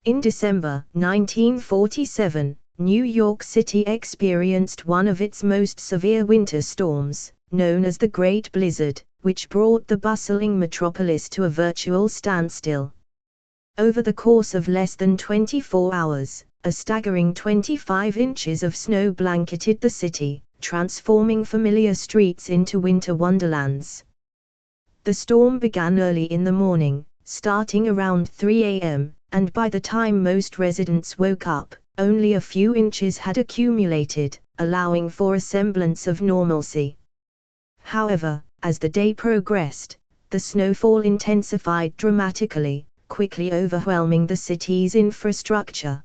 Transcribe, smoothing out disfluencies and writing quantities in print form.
In December 1947, New York City experienced one of its most severe winter storms, known as the Great Blizzard, which brought the bustling metropolis to a virtual standstill. Over the course of less than 24 hours, a staggering 25 inches of snow blanketed the city, transforming familiar streets into winter wonderlands. The storm began early in the morning, starting around 3 a.m., and by the time most residents woke up, only a few inches had accumulated, allowing for a semblance of normalcy. However, as the day progressed, the snowfall intensified dramatically, quickly overwhelming the city's infrastructure.